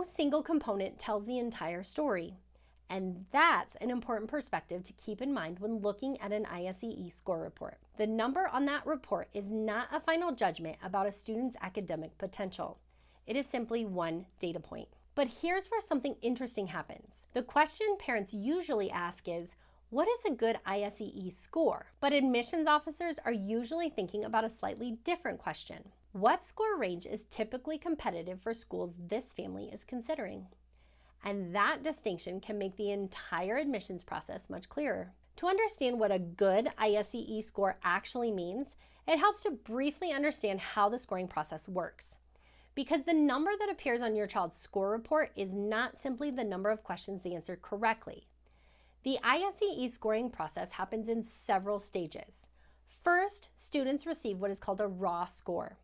no single component tells the entire story. And that's an important perspective to keep in mind when looking at an ISEE score report. The number on that report is not a final judgment about a student's academic potential. It is simply one data point. But here's where something interesting happens. The question parents usually ask is, what is a good ISEE score? But admissions officers are usually thinking about a slightly different question. What score range is typically competitive for schools this family is considering? And that distinction can make the entire admissions process much clearer. To understand what a good ISEE score actually means, it helps to briefly understand how the scoring process works. Because the number that appears on your child's score report is not simply the number of questions they answered correctly. The ISEE scoring process happens in several stages. First, students receive what is called a raw score.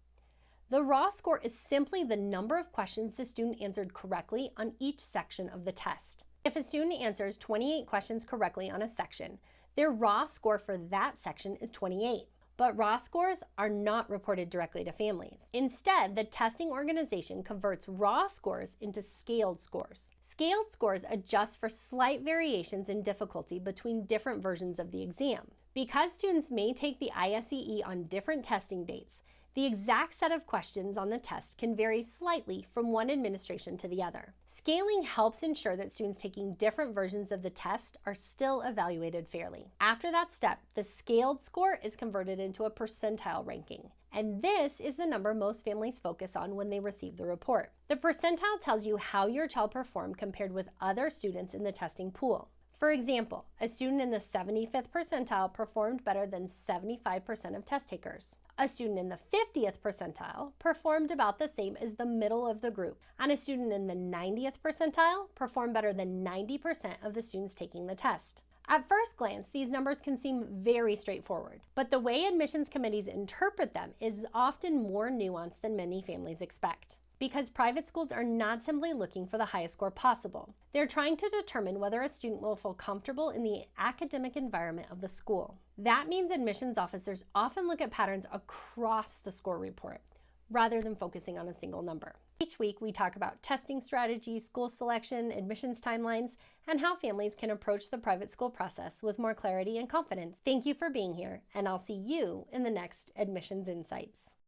The raw score is simply the number of questions the student answered correctly on each section of the test. If a student answers 28 questions correctly on a section, their raw score for that section is 28. But raw scores are not reported directly to families. Instead, the testing organization converts raw scores into scaled scores. Scaled scores adjust for slight variations in difficulty between different versions of the exam. Because students may take the ISEE on different testing dates, the exact set of questions on the test can vary slightly from one administration to the other. Scaling helps ensure that students taking different versions of the test are still evaluated fairly. After that step, the scaled score is converted into a percentile ranking. And this is the number most families focus on when they receive the report. The percentile tells you how your child performed compared with other students in the testing pool. For example, a student in the 75th percentile performed better than 75% of test takers. A student in the 50th percentile performed about the same as the middle of the group, and a student in the 90th percentile performed better than 90% of the students taking the test. At first glance, these numbers can seem very straightforward, but the way admissions committees interpret them is often more nuanced than many families expect. Because private schools are not simply looking for the highest score possible. They're trying to determine whether a student will feel comfortable in the academic environment of the school. That means admissions officers often look at patterns across the score report, rather than focusing on a single number. Each week, we talk about testing strategies, school selection, admissions timelines, and how families can approach the private school process with more clarity and confidence. Thank you for being here, and I'll see you in the next Admissions Insights.